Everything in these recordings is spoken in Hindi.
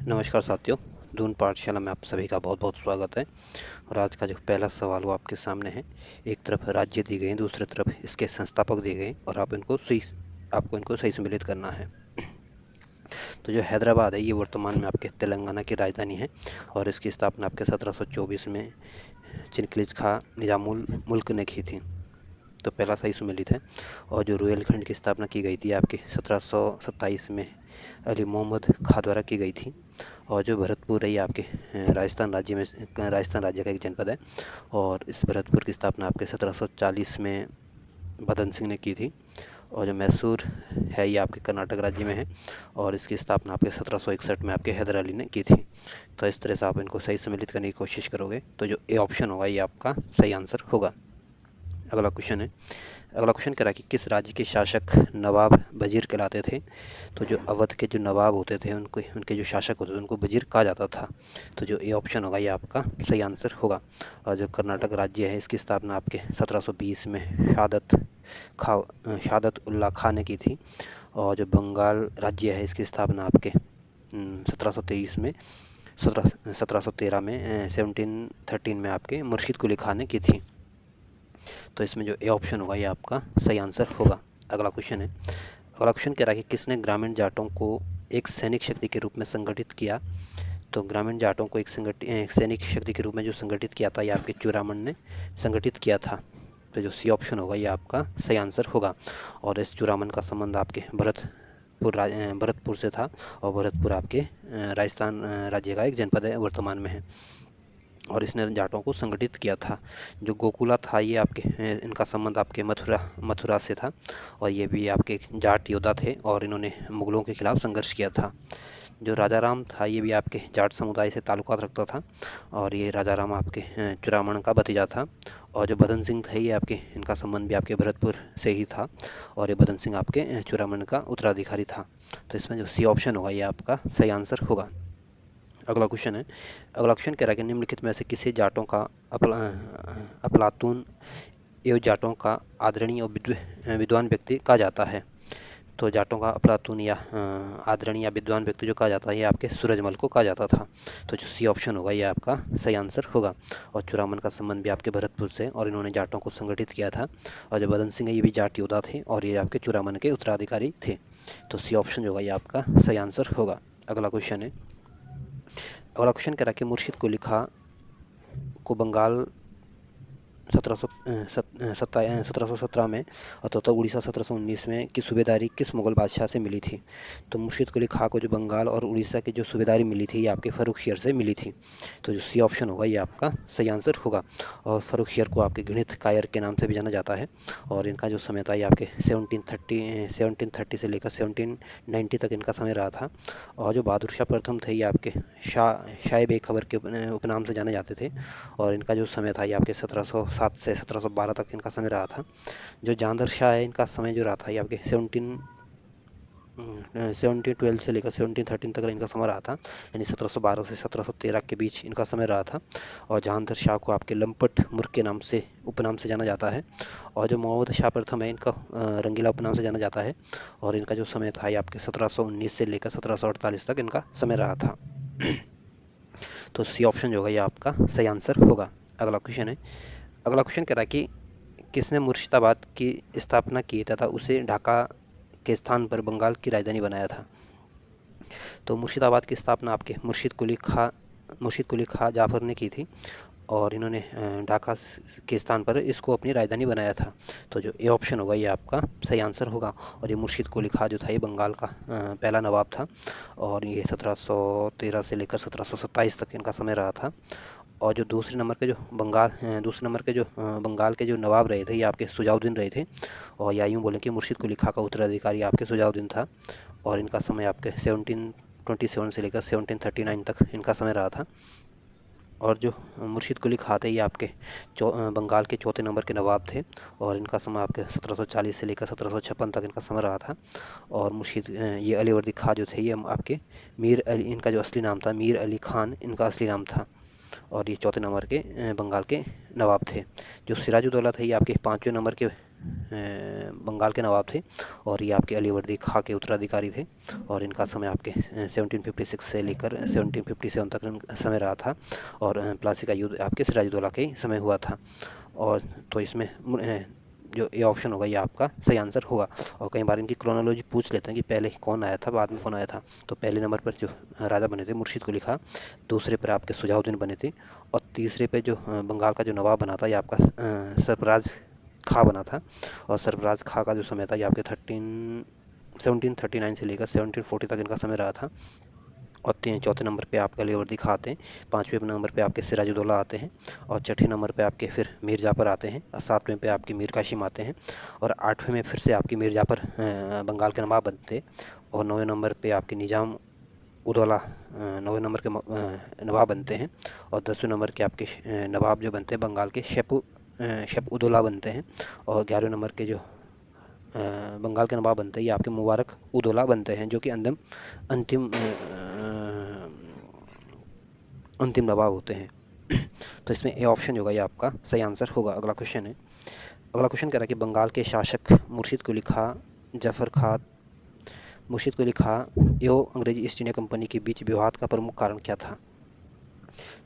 नमस्कार साथियों, दून पाठशाला में आप सभी का बहुत बहुत स्वागत है। और आज का जो पहला सवाल वो आपके सामने है। एक तरफ राज्य दी गई, दूसरी तरफ इसके संस्थापक दिए गए और आपको इनको सही सम्मिलित करना है। तो जो हैदराबाद है ये वर्तमान में आपके तेलंगाना की राजधानी है और इसकी स्थापना आपके 1724 में चिनक्लिज खां निजामुल मुल्क ने की थी। तो पहला सही सुमेलित है। और जो रुहेलखंड की स्थापना की गई थी आपके 1727 में अली मोहम्मद खां द्वारा की गई थी। और जो भरतपुर है ये आपके राजस्थान राज्य का एक जनपद है। और इस भरतपुर की स्थापना आपके 1740 में भदन सिंह ने की थी। और जो मैसूर है ये आपके कर्नाटक राज्य में है और इसकी स्थापना आपके 1761 में आपके हैदर अली ने की थी। तो इस तरह से आप इनको सही सम्मिलित करने की कोशिश करोगे तो जो ए ऑप्शन होगा ये आपका सही आंसर होगा। अगला क्वेश्चन कह रहा है कि किस राज्य के शासक नवाब वजीर कहलाते थे। तो जो अवध के जो नवाब होते थे उनके जो शासक होते थे उनको वजीर कहा जाता था। तो जो ए ऑप्शन होगा ये आपका सही आंसर होगा। और जो कर्नाटक राज्य है इसकी स्थापना आपके 1720 में शादत उल्ला खां ने की थी। और जो बंगाल राज्य है इसकी स्थापना आपके 1723 में 1713 में 1713 में आपके मुर्शिद कुली खां ने की थी। तो इसमें जो ए ऑप्शन होगा ये आपका सही आंसर होगा। अगला क्वेश्चन कह रहा है कि किसने ग्रामीण जाटों को एक सैनिक शक्ति के रूप में संगठित किया। तो ग्रामीण जाटों को एक सैनिक शक्ति के रूप में जो संगठित किया था ये आपके चूड़ामन ने संगठित किया था। तो जो सी ऑप्शन होगा ये आपका सही आंसर होगा। और इस चूड़ामन का संबंध आपके भरतपुर से था। और भरतपुर आपके राजस्थान राज्य का एक जनपद है, वर्तमान में है। और इसने जाटों को संगठित किया था। जो गोकुला था ये आपके इनका संबंध आपके मथुरा से था। और ये भी आपके जाट योद्धा थे और इन्होंने मुगलों के खिलाफ संघर्ष किया था। जो राजा राम था ये भी आपके जाट समुदाय से ताल्लुकात रखता था। और ये राजा राम आपके चूड़ामन का भतीजा था। और जो बदन सिंह थे ये आपके इनका संबंध भी आपके भरतपुर से ही था। और ये बदन सिंह आपके चूड़ामन का उत्तराधिकारी था। तो इसमें जो सी ऑप्शन होगा ये आपका सही आंसर होगा। अगला क्वेश्चन कह रहा है कि निम्नलिखित में से किसे जाटों का अफलातून एवं जाटों का आदरणीय और विद्वान व्यक्ति कहा जाता है। तो जाटों का अफलातून या आदरणीय या विद्वान व्यक्ति जो कहा जाता है ये आपके सूरजमल को कहा जाता था। तो जो सी ऑप्शन होगा ये आपका सही आंसर होगा। और चूड़ामन का संबंध भी आपके भरतपुर से और इन्होंने जाटों को संगठित किया था। और जो बदन सिंह है ये भी जाट योद्धा थे और ये आपके चूड़ामन के उत्तराधिकारी थे। तो सी ऑप्शन जो होगा ये आपका सही आंसर होगा। अगला क्वेश्चन कह रहा है कि मुर्शिद कुली खां को बंगाल 1717 में तथा उड़ीसा 1719 में की सूबेदारी किस मुगल बादशाह से मिली थी। तो मुर्शिद कुली खां को जो बंगाल और उड़ीसा की जो सूबेदारी मिली थी ये आपके फर्रुखशियर से मिली थी। तो जो सी ऑप्शन होगा ये आपका सही आंसर होगा। और फर्रुखशियर को आपके गणित कायर के नाम से भी जाना जाता है। और इनका जो समय था ये आपके 1730 से लेकर 1790 तक इनका समय रहा था। और जो बहादुर शाह प्रथम थे ये आपके शाह बेखबर के उपनाम से जाने जाते थे। और इनका जो समय था ये आपके 1707 से 1712 तक इनका समय रहा था। जो जहांगीर शाह है इनका समय जो रहा था ये आपके 1712 से लेकर 1713 तक इनका समय रहा था। यानी 1712 से 1713 के बीच इनका समय रहा था। और जहांगीर शाह को आपके लंपट मुर्ख के नाम से उपनाम से जाना जाता है। और जो मोहम्मद शाह प्रथम है इनका रंगीला उपनाम से जाना जाता है। और इनका जो समय था ये आपके 1719 से लेकर 1748 तक इनका समय रहा था। तो सी ऑप्शन जो होगा ये आपका सही आंसर होगा। अगला क्वेश्चन कह रहा है कि किसने मुर्शिदाबाद की स्थापना की तथा उसे ढाका के स्थान पर बंगाल की राजधानी बनाया था। तो मुर्शिदाबाद की स्थापना आपके मुर्शिद कुली खां जाफर ने की थी। और इन्होंने ढाका के स्थान पर इसको अपनी राजधानी बनाया था। तो जो ए ऑप्शन होगा ये आपका सही आंसर होगा। और ये मुर्शिद कुली खां जो था ये बंगाल का पहला नवाब था। और ये 1713 से लेकर 1727 तक इनका समय रहा था। और जो दूसरे नंबर के जो बंगाल के जो नवाब रहे थे ये आपके सुजाउद्दीन रहे थे। और या यूँ बोलें कि मुर्शिद कुली खां का उत्तराधिकारी आपके सुजाउद्दीन था। और इनका समय आपके 1727 से लेकर 1739 तक इनका समय रहा था। और जो मुर्शिद कुली खां थे ये आपके बंगाल के चौथे नंबर के नवाब थे। और इनका समय आपके 1740 से लेकर 1756 तक इनका समय रहा था। और ये अलीवर्दी खां जो थे ये आपके मीर अली, इनका जो असली नाम था मीर अली खान इनका असली नाम था। और ये चौथे नंबर के बंगाल के नवाब थे। जो सिराजुद्दौला थे ये आपके पाँचवें नंबर के बंगाल के नवाब थे और ये आपके अलीवर्दी खां के उत्तराधिकारी थे और इनका समय आपके 1756 से लेकर 1757 तक समय रहा था और प्लासी का युद्ध आपके सिराजुद्दौला के समय हुआ था। और तो इसमें जो ये ऑप्शन होगा ये आपका सही आंसर होगा। और कई बार इनकी क्रोनोलॉजी पूछ लेते हैं कि पहले कौन आया था बाद में कौन आया था। तो पहले नंबर पर जो राजा बने थे मुर्शीद कुली खां, दूसरे पर आपके सुजाउद्दीन बने थे और तीसरे पे जो बंगाल का जो नवाब बना था ये आपका सरफराज खां बना था। और सरफराज खां का जो समय था ये आपके 1739 से लेकर 1740 तक इनका समय रहा था। और चौथे नंबर पे आपके अलीवर्दी खां आते हैं, पाँचवें नंबर पे आपके सिराजुद्दौला आते हैं और छठे नंबर पे आपके फिर मीर जाफर आते हैं और सातवें पे आपके मीर कासिम आते हैं और आठवें में फिर से आपके मीर जाफर बंगाल के नवाब बनते हैं और नौवें नंबर पे आपके निजाम उदौला नौवें नंबर के नवाब बनते हैं और 10वें नंबर के आपके नवाब जो बनते हैं बंगाल के शेप उदौला बनते हैं और 11वें नंबर के जो बंगाल के नवाब बनते हैं ये आपके मुबारक उदौला बनते हैं जो कि अंतिम अंतिम नवाब होते हैं। तो इसमें ए ऑप्शन होगा ये आपका सही आंसर होगा। अगला क्वेश्चन है, अगला क्वेश्चन कह रहा है कि बंगाल के शासक मुर्शीद कुली खां जफर खां मुर्शीद कुली खां एवं अंग्रेजी ईस्ट इंडिया कंपनी के बीच विवाद का प्रमुख कारण क्या था।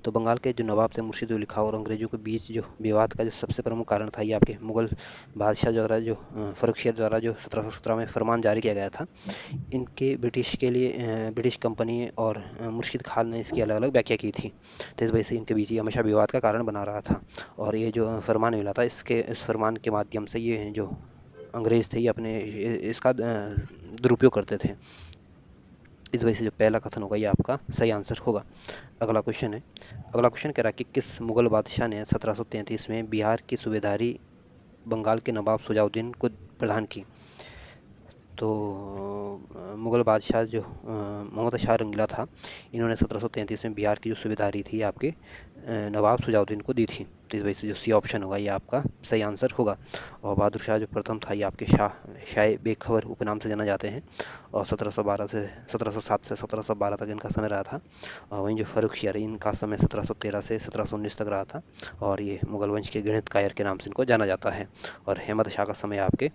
तो बंगाल के जो नवाब थे मुर्शीद कुली खां और अंग्रेजों के बीच जो विवाद का जो सबसे प्रमुख कारण था ये आपके मुगल बादशाह द्वारा जो फर्रुखियत द्वारा जो 1717 में फरमान जारी किया गया था। इनके ब्रिटिश के लिए ब्रिटिश कंपनी और मुर्शीद खान ने इसकी अलग अलग व्याख्या की थी। तो इस वजह से इनके बीच ये हमेशा विवाद का कारण बना रहा था और ये जो फरमान मिला था इस फरमान के माध्यम से ये जो अंग्रेज थे ये अपने इसका दुरुपयोग करते थे। इस वजह से जो पहला कथन होगा ये आपका सही आंसर होगा। अगला क्वेश्चन है, अगला क्वेश्चन कह रहा है कि किस मुगल बादशाह ने 1733 में बिहार की सूबेदारी बंगाल के नवाब सुजाउद्दीन को प्रदान की। तो मुगल बादशाह जो मोहम्मद शाह रंगीला था इन्होंने 1733 में बिहार की जो सूबेदारी थी आपके नवाब सुजाउद्दीन को दी थी। तो इस वजह से जो सी ऑप्शन होगा ये आपका सही आंसर होगा। और बहादुर शाह जो प्रथम था ये आपके शाह बेखबर उपनाम से जाना जाते हैं और 1707 से 1712 तक इनका समय रहा था। और वहीं जो फर्रुखियार इनका समय 1713 से 1719 तक रहा था और ये मुगल वंश के गणित कायर के नाम से इनको जाना जाता है। और अहमद शाह का समय आपके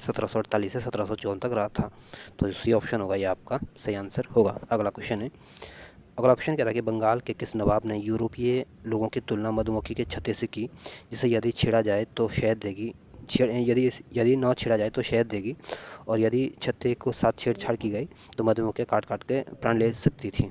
1748 से 1754 तक रहा था। तो सी ऑप्शन होगा ये आपका सही आंसर होगा। अगला क्वेश्चन है, अगला क्वेश्चन कह रहा है कि बंगाल के किस नवाब ने यूरोपीय लोगों की तुलना मधुमक्खी के छत्ते से की जिसे यदि छेड़ा जाए तो शहद देगी, यदि यदि न छेड़ा जाए तो शहद देगी और यदि छत्ते को साथ छेड़छाड़ की गई तो मधुमक्खियाँ काट काट के प्राण ले सकती थी।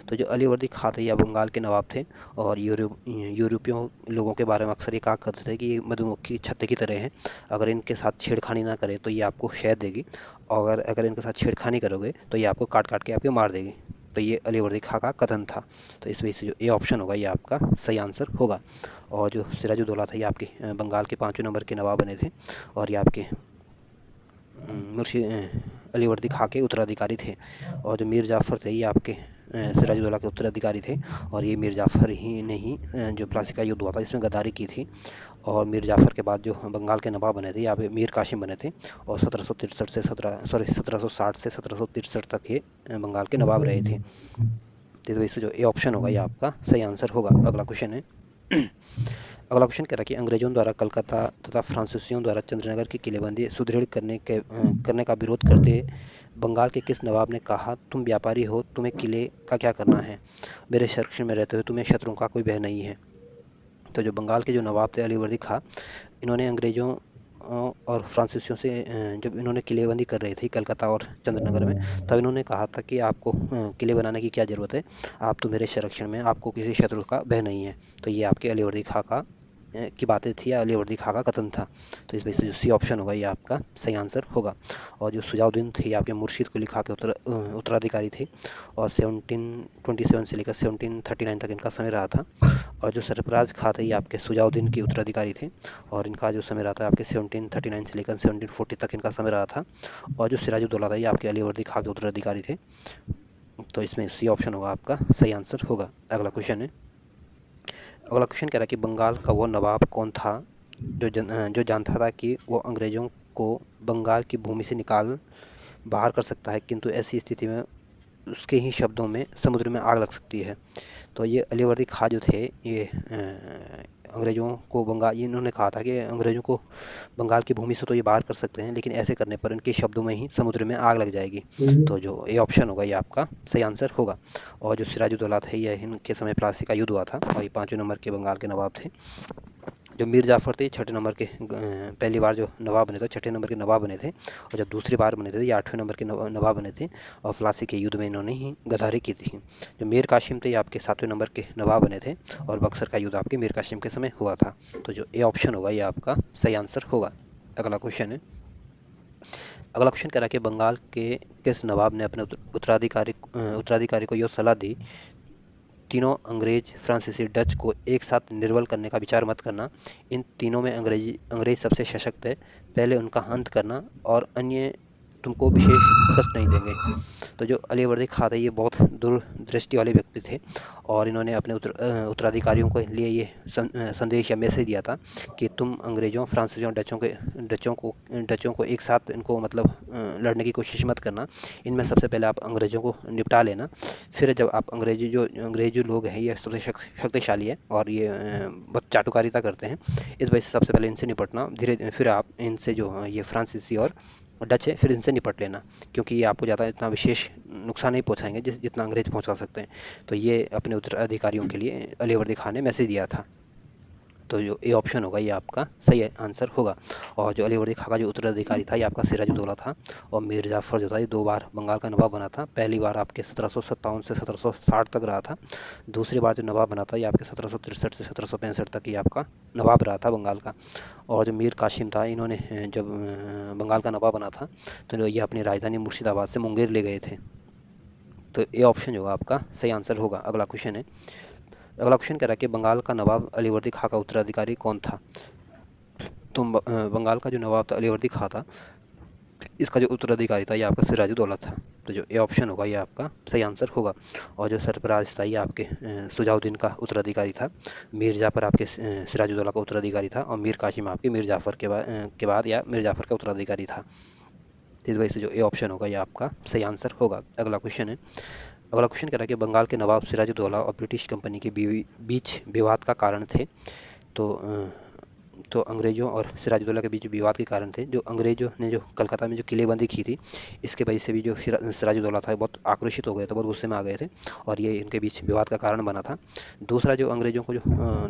तो जो अलीवर्दी खां थे या बंगाल के नवाब थे और यूरोपियों लोगों के बारे में अक्सर ये कहा करते थे कि ये मधुमक्खी छत्ते की तरह है, अगर इनके साथ छेड़खानी ना करे तो ये आपको शहद देगी और अगर अगर इनके साथ छेड़खानी करोगे तो ये आपको काट काट के आपके मार देगी। तो ये अलीवर्दी खां का कथन था। तो इस वजह से जो ए ऑप्शन होगा ये आपका सही आंसर होगा। और जो सिराजुद्दौला था ये आपके बंगाल के 5वें नंबर के नवाब बने थे और ये आपके मुर्शी अलीवर्दी खां के उत्तराधिकारी थे। और जो मीर जाफ़र थे ये आपके सिराजुद्दौला के उत्तराधिकारी थे और ये मीर जाफ़र ही ने ही जो प्लासी का युद्ध हुआ था इसमें गद्दारी की थी। और मीर जाफ़र के बाद जो बंगाल के नवाब बने थे यहाँ पे मीर कासिम बने थे और 1760 से 1763 तक ये बंगाल के नवाब रहे थे। तो इस वजह से जो ए ऑप्शन होगा ये आपका सही आंसर होगा। अगला क्वेश्चन है, अगला क्वेश्चन कह रहा है कि अंग्रेजों द्वारा कलकत्ता तथा फ्रांसीसियों द्वारा चंद्रनगर की किलेबंदी सुदृढ़ करने का विरोध करते बंगाल के किस नवाब ने कहा, तुम व्यापारी हो, तुम्हें किले का क्या करना है, मेरे संरक्षण में रहते हुए तुम्हें शत्रुओं का कोई भय नहीं है। तो जो बंगाल के जो नवाब थे अलीवर्दी खां इन्होंने अंग्रेजों और फ्रांसीसियों से जब इन्होंने किलेबंदी कर रही थी कलकत्ता और चंद्रनगर में तब इन्होंने कहा था कि आपको किले बनाने की क्या ज़रूरत है, आप तो मेरे संरक्षण में, आपको किसी शत्रु का भय नहीं है। तो ये आपके अलीवर्दी खां की बातें थी या अलीवर्दी खां का कथन था। तो इस वजह से जो सी ऑप्शन होगा ये आपका सही आंसर होगा। और जो सुजाउद्दीन थे आपके मुर्शीद कुली खां के उत्तराधिकारी थे और 1727 से लेकर 1739 तक इनका समय रहा था। और जो सरफराज खां थे ये आपके सुजाउद्दीन के उत्तराधिकारी थे और इनका जो समय रहा था आपके 1739 से लेकर 1740 तक इनका समय रहा था। और जो सिराजुद्दौला था ये आपके अलीवर्दी खां के उत्तराधिकारी थे। तो इसमें सी ऑप्शन होगा आपका सही आंसर होगा। अगला क्वेश्चन है, अगला क्वेश्चन कह रहा है कि बंगाल का वो नवाब कौन था जो जानता था कि वो अंग्रेजों को बंगाल की भूमि से निकाल बाहर कर सकता है, किंतु ऐसी स्थिति में उसके ही शब्दों में समुद्र में आग लग सकती है। तो ये अलीवर्दी खां जो थे, ये अंग्रेज़ों को बंगाल, ये इन्होंने कहा था कि अंग्रेज़ों को बंगाल की भूमि से तो ये बाहर कर सकते हैं, लेकिन ऐसे करने पर इनके शब्दों में ही समुद्र में आग लग जाएगी। हम्म। तो जो ए ऑप्शन होगा ये आपका सही आंसर होगा। और जो सिराजुद्दौला थे, ये इनके समय प्लासी का युद्ध हुआ था, और ये 5वें नंबर के बंगाल के नवाब थे। जो मीर जाफ़र थे, 6ठे नंबर के, पहली बार जो नवाब बने थे 6ठे नंबर के नवाब बने थे, और जब दूसरी बार बने थे ये 8वें नंबर के नवाब बने थे, और प्लासी के युद्ध में इन्होंने ही गद्दारी की थी। जो मीर कासिम थे, ये आपके 7वें नंबर के नवाब बने थे, और बक्सर का युद्ध आपके मीर कासिम के समय हुआ था। तो जो ए ऑप्शन होगा ये आपका सही आंसर होगा। अगला क्वेश्चन है। अगला क्वेश्चन कह रहा है कि बंगाल के किस नवाब ने अपने उत्तराधिकारी को यह सलाह दी, तीनों अंग्रेज, फ्रांसीसी, डच को एक साथ निर्बल करने का विचार मत करना। इन तीनों में अंग्रेज सबसे सशक्त है। पहले उनका अंत करना, और अन्य तुमको विशेष कष्ट नहीं देंगे। तो जो अलीवर्दी खां थे, ये बहुत दूरदृष्टि वाले व्यक्ति थे, और इन्होंने अपने उत्तराधिकारियों के लिए ये संदेश या मैसेज दिया था कि तुम अंग्रेजों, फ्रांसीसियों, डचों को एक साथ इनको मतलब लड़ने की कोशिश मत करना। इनमें सबसे पहले आप अंग्रेजों को निपटा लेना। फिर जब आप अंग्रेज जो लोग हैं, ये सबसे शक्तिशाली है, और ये बहुत चाटुकारिता करते हैं। इस वजह से सबसे पहले इनसे निपटना, धीरे फिर आप इनसे जो ये फ्रांसीसी और डच है, फिर इनसे निपट लेना, क्योंकि ये आपको ज़्यादा इतना विशेष नुकसान नहीं पहुंचाएंगे जितना अंग्रेज पहुंचा सकते हैं। तो ये अपने उत्तराधिकारियों के लिए अलीवर्दी खान ने मैसेज दिया था। तो जो ए ऑप्शन होगा ये आपका सही आंसर होगा। और जो अलीवर्दी खां का जो उत्तराधिकारी था, ये आपका सिराजुद्दौला था। और मीर जाफर जो था, ये 2 बार बंगाल का नवाब बना था। पहली बार आपके 1757 से 1760 तक रहा था। दूसरी बार जो नवाब बना था, ये आपके 1763 से 1765 तक ये आपका नवाब रहा था बंगाल का। और जो मीर कासिम था, इन्होंने जब बंगाल का नवाब बना था, तो ये अपनी राजधानी मुर्शिदाबाद से मुंगेर ले गए थे। तो ए ऑप्शन जो होगा आपका सही आंसर होगा। अगला क्वेश्चन है। अगला क्वेश्चन कह रहा है कि बंगाल का नवाब अलीवर्दी खां का उत्तराधिकारी कौन था। तो बंगाल का जो नवाब था अलीवर्दी खां था, इसका जो उत्तराधिकारी था ये आपका सिराजुद्दौला था। तो जो ए ऑप्शन होगा ये आपका सही आंसर होगा। और जो सरफराज था, ये आपके सुजाउद्दीन का उत्तराधिकारी था। मीर जाफर आपके सिराजुद्दौला का उत्तराधिकारी था, और मीर कासिम आपके मीर जाफर के बाद या मीर जाफर का उत्तराधिकारी था। इस वजह से जो ए ऑप्शन होगा ये आपका सही आंसर होगा। अगला क्वेश्चन है। अगला क्वेश्चन कह रहा है कि बंगाल के नवाब सिराजुद्दौला और ब्रिटिश कंपनी के बीच विवाद का कारण थे। तो अंग्रेज़ों और सिराजुद्दौला के बीच विवाद के कारण थे। जो अंग्रेज़ों ने जो कलकत्ता में जो किलेबंदी की थी, इसके वजह से भी जो सिराजुद्दौला था, बहुत आक्रोशित हो गए थे, बहुत गुस्से में आ गए थे, और ये इनके बीच विवाद का कारण बना था। दूसरा, जो अंग्रेज़ों को जो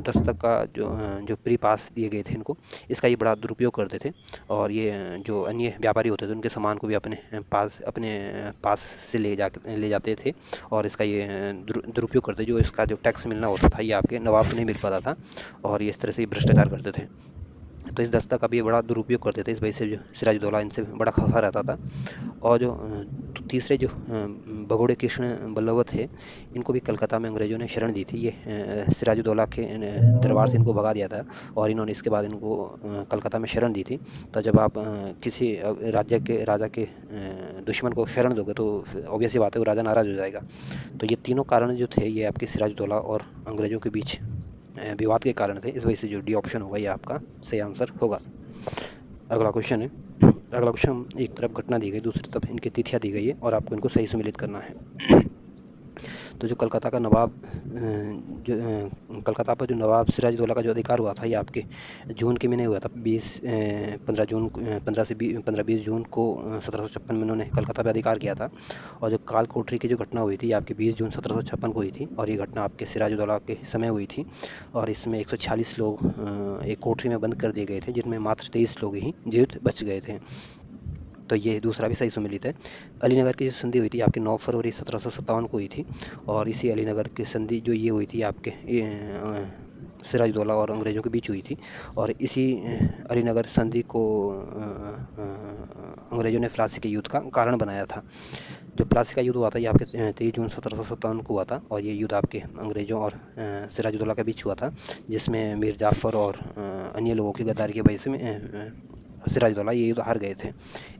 दस्तक का जो प्री पास दिए गए थे इनको, इसका ये बड़ा दुरुपयोग करते थे। और ये जो अन्य व्यापारी होते थे, उनके सामान को भी अपने पास से ले जाते थे, और इसका ये दुरुपयोग करते। जो इसका जो टैक्स मिलना होता था, ये आपके नवाब को नहीं मिल पाता था, और ये इस तरह से भ्रष्टाचार करते थे। तो इस दस्ता का भी बड़ा दुरुपयोग करते थे। इस वजह से जो सिराजुद्दौला इनसे बड़ा खफा रहता था। और जो तीसरे जो भगोड़े कृष्ण बल्लभ थे, इनको भी कलकत्ता में अंग्रेज़ों ने शरण दी थी। ये सिराजुद्दौला के दरबार से इनको भगा दिया था, और इन्होंने इसके बाद इनको कलकत्ता में शरण दी थी। तो जब आप किसी राजा के दुश्मन को शरण दोगे, तो ऑब्वियस सी बात है वो राजा नाराज़ हो जाएगा। तो ये तीनों कारण जो थे, ये आपके सिराजुद्दौला और अंग्रेज़ों के बीच विवाद के कारण थे। इस वजह से जो डी ऑप्शन होगा ये आपका सही आंसर होगा। अगला क्वेश्चन है। अगला क्वेश्चन, एक तरफ घटना दी गई, दूसरी तरफ इनकी तिथियां दी गई है, और आपको इनको सही सम्मिलित करना है। तो जो कलकत्ता का नवाब कलकत्ता पर जो नवाब सिराजुद्दौला का जो अधिकार हुआ था, ये आपके जून के महीने हुआ था। 15 20 जून को 1756 में उन्होंने कलकत्ता पर अधिकार किया था। और जो काल कोठरी की जो घटना हुई थी, ये आपके 20 जून 1756 को हुई थी, और ये घटना आपके सिराजुद्दौला के समय हुई थी। और इसमें 146 लोग एक कोठरी में बंद कर दिए गए थे, जिनमें मात्र 23 लोग ही जीवित बच गए थे। तो ये दूसरा भी सही सम्मिलित है। अलीनगर की जो संधि हुई थी आपकी 9 फरवरी 1757 को हुई थी, और इसी अलीनगर की संधि जो ये हुई थी आपके सिराजुद्दौला और अंग्रेज़ों के बीच हुई थी। और इसी अलीनगर संधि को अंग्रेज़ों ने प्लासी के युद्ध का कारण बनाया था। जो प्लासी का युद्ध हुआ था, ये आपके 23 जून 1757 को हुआ था, और ये युद्ध आपके अंग्रेज़ों और सिराजुद्दौला के बीच हुआ था, जिसमें मीर जाफ़र और अन्य लोगों की गद्दारी की वजह से सिराजुद्दौला ये युद्ध हार गए थे।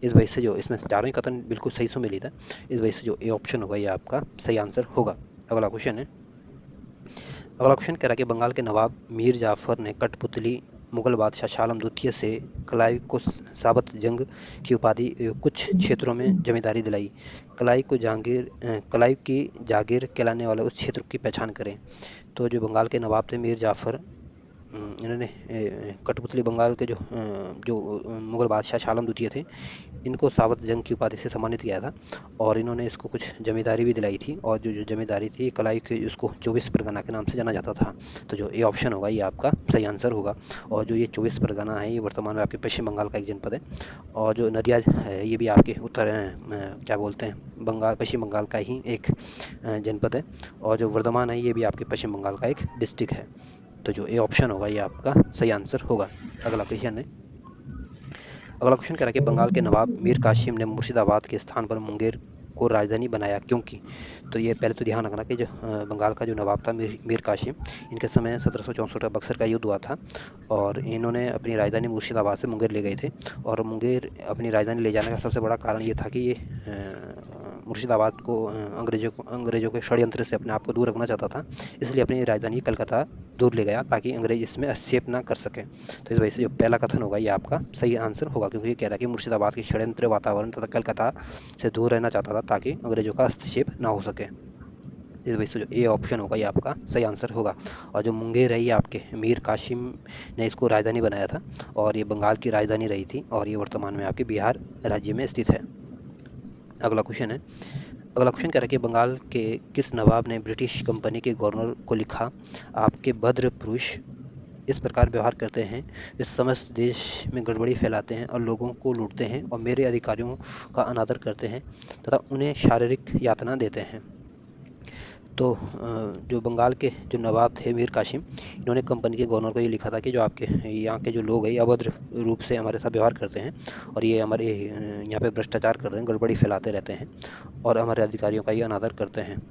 इस वजह से जो इसमें चारों ही कथन बिल्कुल सही सम्मिलित है। इस वजह से जो ए ऑप्शन होगा ये आपका सही आंसर होगा। अगला क्वेश्चन है। अगला क्वेश्चन कह रहा है कि बंगाल के नवाब मीर जाफर ने कठपुतली मुगल बादशाह शालम द्वितीय से क्लाइव को साबत जंग की उपाधि कुछ क्षेत्रों में जमींदारी दिलाई। क्लाइव की जागीर कहलाने वाले उस क्षेत्र की पहचान करें। तो जो बंगाल के नवाब थे मीर जाफर, इन्होंने कठपुतली बंगाल के जो मुगल बादशाह शालम द्वितीय थे, इनको सावत जंग की उपाधि से सम्मानित किया था और इन्होंने इसको कुछ जमींदारी भी दिलाई थी। और जो जमींदारी थी कलाई के, उसको 24 परगना के नाम से जाना जाता था। तो जो ए ऑप्शन होगा ये आपका सही आंसर होगा। और जो ये 24 परगना है ये वर्तमान में आपके पश्चिम बंगाल का एक जनपद है। और जो नदिया है ये भी आपके उत्तर क्या बोलते हैं बंगाल, पश्चिम बंगाल का ही एक जनपद है। और जो वर्धमान है ये भी आपके पश्चिम बंगाल का एक डिस्ट्रिक्ट है। तो जो ए ऑप्शन होगा ये आपका सही आंसर होगा। अगला क्वेश्चन है, अगला क्वेश्चन कह रहा है कि बंगाल के नवाब मीर कासिम ने मुर्शिदाबाद के स्थान पर मुंगेर को राजधानी बनाया क्योंकि। तो ये पहले तो ध्यान रखना कि जो बंगाल का जो नवाब था मीर कासिम, इनके समय 1764 का बक्सर का युद्ध हुआ था और इन्होंने अपनी राजधानी मुर्शिदाबाद से मुंगेर ले गए थे। और मुंगेर अपनी राजधानी ले जाने का सबसे बड़ा कारण ये था कि ये मुर्शिदाबाद को अंग्रेजों के षड्यंत्र से अपने आप को दूर रखना चाहता था, इसलिए अपनी राजधानी कलकत्ता दूर ले गया ताकि अंग्रेज इसमें हस्तक्षेप ना कर सके। तो इस वजह से जो पहला कथन होगा ये आपका सही आंसर होगा, क्योंकि ये कह रहा है कि मुर्शिदाबाद के षड्यंत्र वातावरण तथा कलकत्ता से दूर रहना चाहता था ताकि अंग्रेजों का हस्तक्षेप ना हो सके। इस वजह से जो ए ऑप्शन होगा ये आपका सही आंसर होगा। और जो मुंगेर है ये आपके मीर कासिम ने इसको राजधानी बनाया था और ये बंगाल की राजधानी रही थी और ये वर्तमान में आपके बिहार राज्य में स्थित है। अगला क्वेश्चन है, अगला क्वेश्चन कह रहा है कि बंगाल के किस नवाब ने ब्रिटिश कंपनी के गवर्नर को लिखा, आपके भद्र पुरुष इस प्रकार व्यवहार करते हैं, वे समस्त देश में गड़बड़ी फैलाते हैं और लोगों को लूटते हैं और मेरे अधिकारियों का अनादर करते हैं तथा उन्हें शारीरिक यातना देते हैं। तो जो बंगाल के जो नवाब थे मीर कासिम, इन्होंने कंपनी के गवर्नर को ये लिखा था कि जो आपके यहाँ के जो लोग हैं ये अभद्र रूप से हमारे साथ व्यवहार करते हैं और ये हमारे यहाँ पे भ्रष्टाचार कर रहे हैं, गड़बड़ी फैलाते रहते हैं और हमारे अधिकारियों का ये अनादर करते हैं।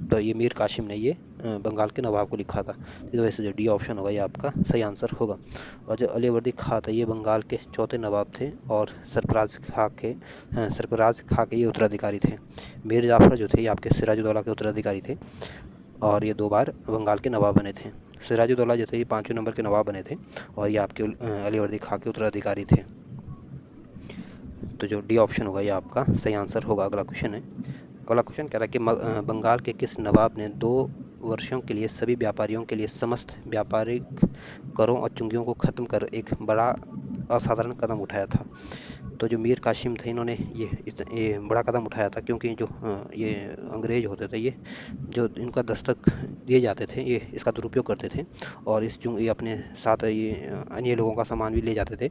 तो ये मीर कासिम ने ये बंगाल के नवाब को लिखा था। इस वजह से जो डी ऑप्शन होगा ये आपका सही आंसर होगा। और जो अलीवर्दी खां थे ये बंगाल के चौथे नवाब थे और सरफराज खां के ये उत्तराधिकारी थे। मीर जाफर जो थे ये आपके सिराजुद्दौला के उत्तराधिकारी थे और ये 2 बार बंगाल के नवाब बने थे। सिराजुद्दौला जो थे ये 5वें नंबर के नवाब बने थे और ये आपके अलीवर्दी खां के उत्तराधिकारी थे। तो जो डी ऑप्शन होगा ये आपका सही आंसर होगा। अगला क्वेश्चन है, अगला क्वेश्चन कह रहा है कि बंगाल के किस नवाब ने 2 वर्षों के लिए सभी व्यापारियों के लिए समस्त व्यापारिक करों और चुंगियों को खत्म कर एक बड़ा असाधारण कदम उठाया था। तो जो मीर कासिम थे इन्होंने ये बड़ा कदम उठाया था क्योंकि जो ये अंग्रेज होते थे ये जो इनका दस्तक दिए जाते थे ये इसका दुरुपयोग करते थे और ये अपने साथ ये अन्य लोगों का सामान भी ले जाते थे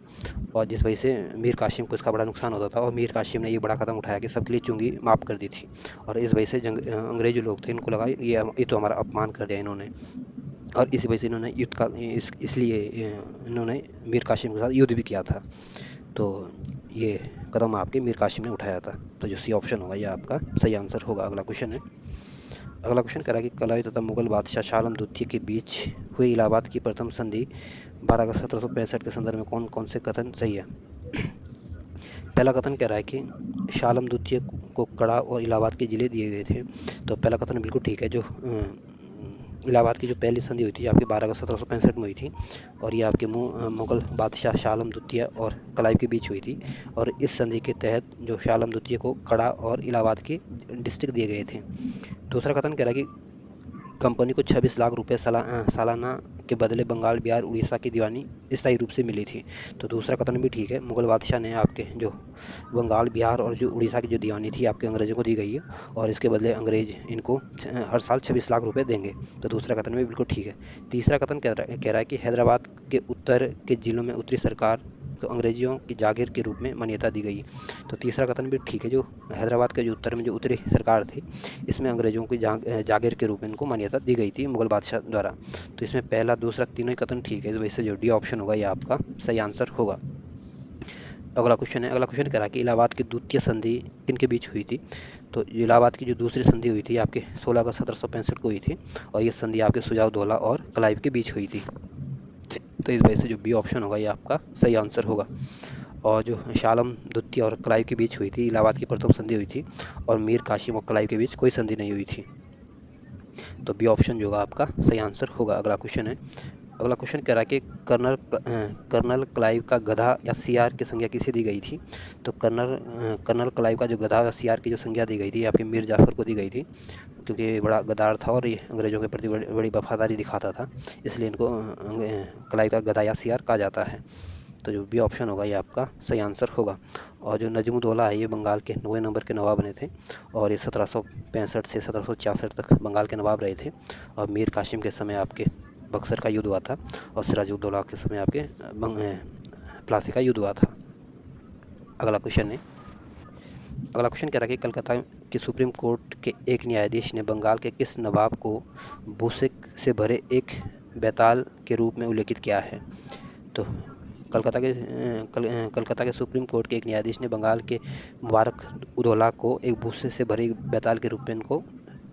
और जिस वजह से मीर कासिम को इसका बड़ा नुकसान होता था और मीर कासिम ने ये बड़ा कदम उठाया कि सबके लिए चुंगी माफ़ कर दी थी। और इस वजह से अंग्रेज जो लोग थे इनको लगा ये तो हमारा अपमान कर दिया इन्होंने और इसी वजह से इन्होंने युद्ध का इसलिए इन्होंने मीर कासिम के साथ युद्ध भी किया था। तो ये कदम आपके मीर कासिम ने उठाया था। तो जो सी ऑप्शन होगा ये आपका सही आंसर होगा। अगला क्वेश्चन है, अगला क्वेश्चन कह रहा है कि कलावी तथा मुगल बादशाह शालम द्वितीय के बीच हुई इलाहाबाद की प्रथम संधि 12 अगस्त 1765 के संदर्भ में कौन कौन से कथन सही है। पहला कथन कह रहा है कि शालम द्वितीय को कड़ा और इलाहाबाद के जिले दिए गए थे। तो पहला कथन बिल्कुल ठीक है। जो इलाहाबाद की जो पहली संधि हुई थी आपके 12 अगस्त 1765 में हुई थी और ये आपके मुगल बादशाह शालम द्वितीय और कलाइव के बीच हुई थी और इस संधि के तहत जो शालम द्वितीय को कड़ा और इलाहाबाद के डिस्ट्रिक्ट दिए गए थे। दूसरा कथन कह रहा है कि कंपनी को 26 लाख रुपए सालाना के बदले बंगाल, बिहार, उड़ीसा की दीवानी स्थायी रूप से मिली थी। तो दूसरा कथन भी ठीक है। मुगल बादशाह ने आपके जो बंगाल, बिहार और जो उड़ीसा की जो दीवानी थी आपके अंग्रेजों को दी गई है और इसके बदले अंग्रेज इनको हर साल 26 लाख रुपए देंगे। तो दूसरा कथन भी बिल्कुल ठीक है। तीसरा कथन कह रहा है कि हैदराबाद के उत्तर के जिलों में उत्तरी सरकार को अंग्रेजियों की जागीर के रूप में मान्यता दी गई। तो तीसरा कथन भी ठीक है। जो हैदराबाद के जो उत्तर में जो उत्तरी सरकार थी इसमें अंग्रेजों की जागीर के रूप में इनको मान्यता दी गई थी मुगल बादशाह द्वारा। तो इसमें पहला, दूसरा, तीनों ही कथन ठीक है। वैसे जो डी ऑप्शन होगा ये आपका सही आंसर होगा। अगला क्वेश्चन है, अगला क्वेश्चन कह रहा है कि इलाहाबाद की द्वितीय संधि किन के बीच हुई थी। तो इलाहाबाद की जो दूसरी संधि हुई थी आपके 16 अगस्त 1765 को हुई थी और ये संधि आपके सुजाउद्दौला और क्लाइव के बीच हुई थी। तो इस वजह से जो बी ऑप्शन होगा ये आपका सही आंसर होगा। और जो शालम द्वितीय और क्लाइव के बीच हुई थी इलाहाबाद की प्रथम संधि हुई थी और मीर कासिम और क्लाइव के बीच कोई संधि नहीं हुई थी। तो बी ऑप्शन जो होगा आपका सही आंसर होगा। अगला क्वेश्चन है, अगला क्वेश्चन कह रहा है कि कर्नल क्लाइव का गधा या सीआर की संज्ञा किसे दी गई थी। तो कर्नल क्लाइव का जो गधा या सीआर की जो संज्ञा दी गई थी आपके मीर जाफर को दी गई थी, क्योंकि ये बड़ा गद्दार था और ये अंग्रेजों के प्रति बड़ी वफादारी दिखाता था, इसलिए इनको क्लाइव का गधा या सीआर कहा जाता है। तो जो बी ऑप्शन होगा ये आपका सही आंसर होगा। और जो नजमुद्दौला है ये बंगाल के 9वें नंबर के नवाब बने थे और ये 1765 से 1766 तक बंगाल के नवाब रहे थे। और मीर कासिम के समय आपके बक्सर का युद्ध हुआ था और सिराजुद्दौला के समय आपके प्लासी का युद्ध हुआ था। अगला क्वेश्चन है, अगला क्वेश्चन कह रहा है कि कलकत्ता की सुप्रीम कोर्ट के एक न्यायाधीश ने बंगाल के किस नवाब को भूसिक से भरे एक बैताल के रूप में उल्लेखित किया है। तो कलकत्ता के सुप्रीम कोर्ट के एक न्यायाधीश ने बंगाल के मुबारक उदौला को एक भूसे से भरे बैताल के रूप में इनको